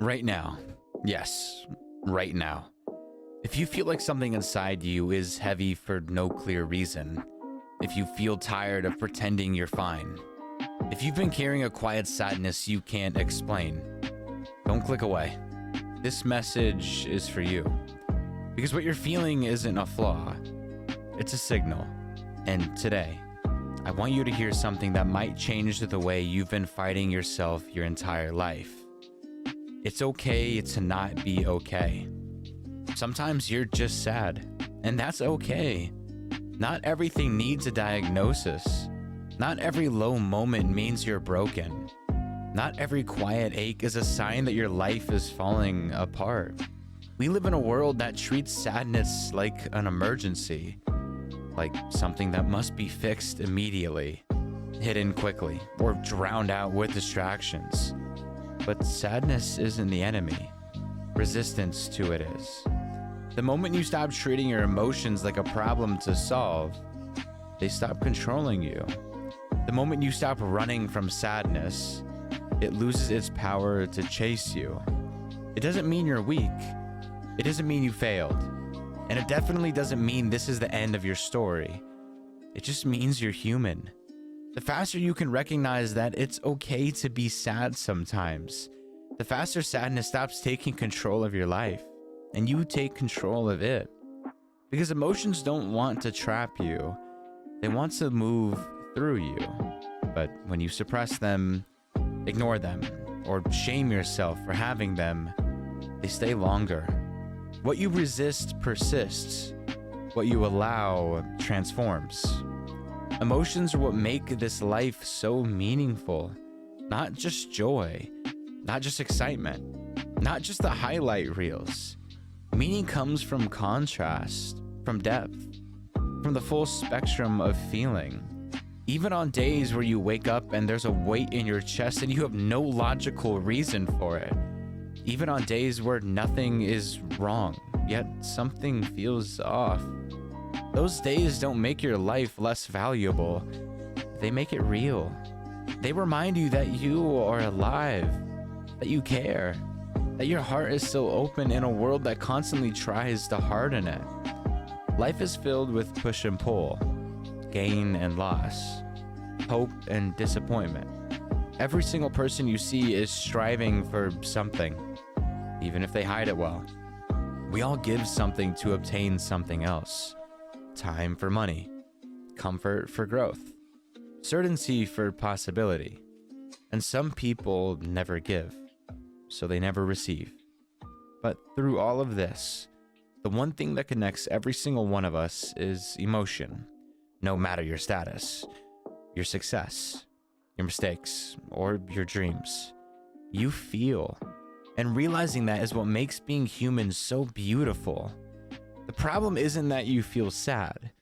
Right now. Yes, right now. If you feel like something inside you is heavy for no clear reason, if you feel tired of pretending you're fine, if you've been carrying a quiet sadness you can't explain, don't click away. This message is for you. Because what you're feeling isn't a flaw, it's a signal. And today, I want you to hear something that might change the way you've been fighting yourself your entire life. It's okay to not be okay. Sometimes you're just sad, and that's okay. Not everything needs a diagnosis. Not every low moment means you're broken. Not every quiet ache is a sign that your life is falling apart. We live in a world that treats sadness like an emergency, like something that must be fixed immediately, hidden quickly, or drowned out with distractions. But sadness isn't the enemy. Resistance to it is. The moment you stop treating your emotions like a problem to solve, they stop controlling you. The moment you stop running from sadness, it loses its power to chase you. It doesn't mean you're weak. It doesn't mean you failed. And it definitely doesn't mean this is the end of your story. It just means you're human. The faster you can recognize that it's okay to be sad sometimes, the faster sadness stops taking control of your life, and you take control of it. Because emotions don't want to trap you, they want to move through you. But when you suppress them, ignore them, or shame yourself for having them, they stay longer. What you resist persists. What you allow transforms. Emotions are what make this life so meaningful. Not just joy, not just excitement, not just the highlight reels. Meaning comes from contrast, from depth, from the full spectrum of feeling. Even on days where you wake up and there's a weight in your chest and you have no logical reason for it. Even on days where nothing is wrong, yet something feels off. Those days don't make your life less valuable. They make it real. They remind you that you are alive, that you care, that your heart is still open in a world that constantly tries to harden it. Life is filled with push and pull, gain and loss, hope and disappointment. Every single person you see is striving for something, even if they hide it well. We all give something to obtain something else. Time for money, comfort for growth, certainty for possibility. And some people never give, so they never receive. But through all of this, the one thing that connects every single one of us is emotion. No matter your status, your success, your mistakes, or your dreams, you feel. And realizing that is what makes being human so beautiful. The problem isn't that you feel sad.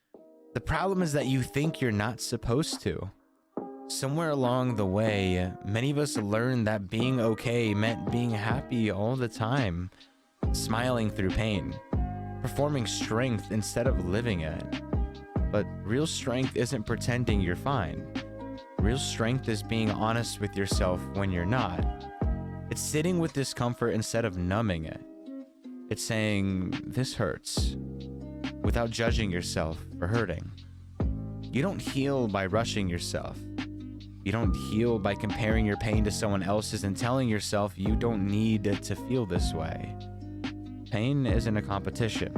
The problem is that you think you're not supposed to. Somewhere along the way, many of us learned that being okay meant being happy all the time, smiling through pain, performing strength instead of living it. But real strength isn't pretending you're fine. Real strength is being honest with yourself when you're not. It's sitting with discomfort instead of numbing it. It's saying, this hurts, without judging yourself for hurting. You don't heal by rushing yourself. You don't heal by comparing your pain to someone else's and telling yourself you don't need to feel this way. Pain isn't a competition.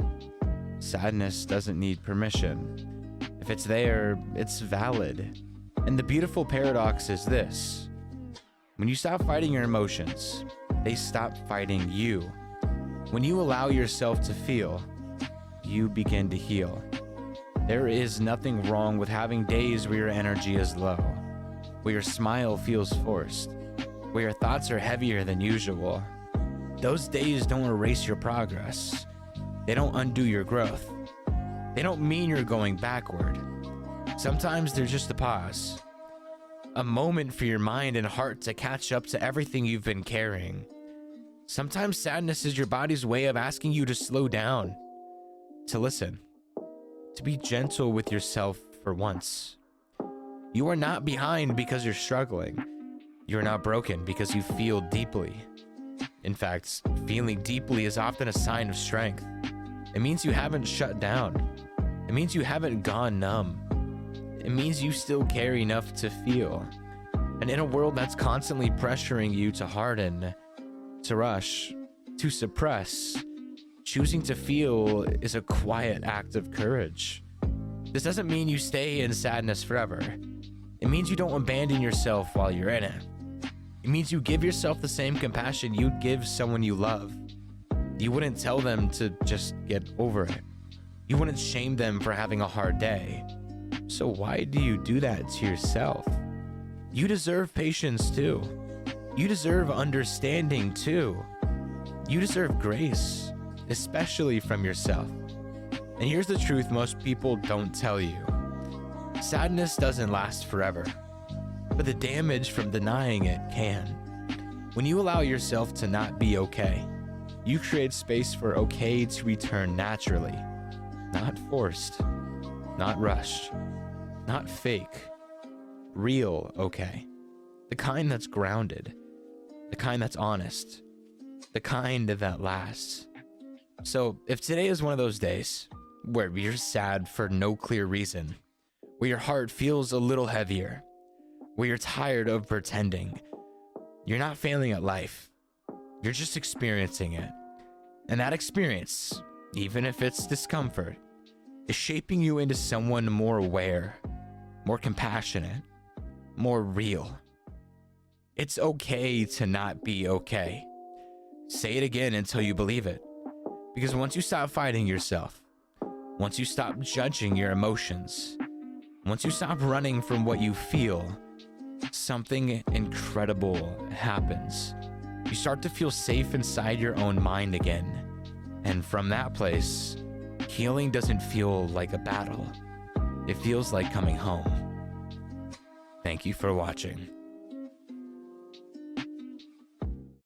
Sadness doesn't need permission. If it's there, it's valid. And the beautiful paradox is this. When you stop fighting your emotions, they stop fighting you. When you allow yourself to feel, you begin to heal. There is nothing wrong with having days where your energy is low, where your smile feels forced, where your thoughts are heavier than usual. Those days don't erase your progress. They don't undo your growth. They don't mean you're going backward. Sometimes they're just a pause, a moment for your mind and heart to catch up to everything you've been carrying. Sometimes sadness is your body's way of asking you to slow down, to listen, to be gentle with yourself for once. You are not behind because you're struggling. You're not broken because you feel deeply. In fact, feeling deeply is often a sign of strength. It means you haven't shut down. It means you haven't gone numb. It means you still care enough to feel. And in a world that's constantly pressuring you to harden, to rush, to suppress, choosing to feel is a quiet act of courage. This doesn't mean you stay in sadness forever. It means you don't abandon yourself while you're in it. It means you give yourself the same compassion you'd give someone you love. You wouldn't tell them to just get over it. You wouldn't shame them for having a hard day. So why do you do that to yourself? You deserve patience too. You deserve understanding too. You deserve grace, especially from yourself. And here's the truth most people don't tell you. Sadness doesn't last forever, but the damage from denying it can. When you allow yourself to not be okay, you create space for okay to return naturally, not forced, not rushed, not fake, real okay. The kind that's grounded, the kind that's honest, the kind that lasts. So if today is one of those days where you're sad for no clear reason, where your heart feels a little heavier, where you're tired of pretending, you're not failing at life. You're just experiencing it. And that experience, even if it's discomfort, is shaping you into someone more aware, more compassionate, more real. It's okay to not be okay. Say it again until you believe it. Because once you stop fighting yourself, once you stop judging your emotions, once you stop running from what you feel, something incredible happens. You start to feel safe inside your own mind again. And from that place, healing doesn't feel like a battle. It feels like coming home. Thank you for watching.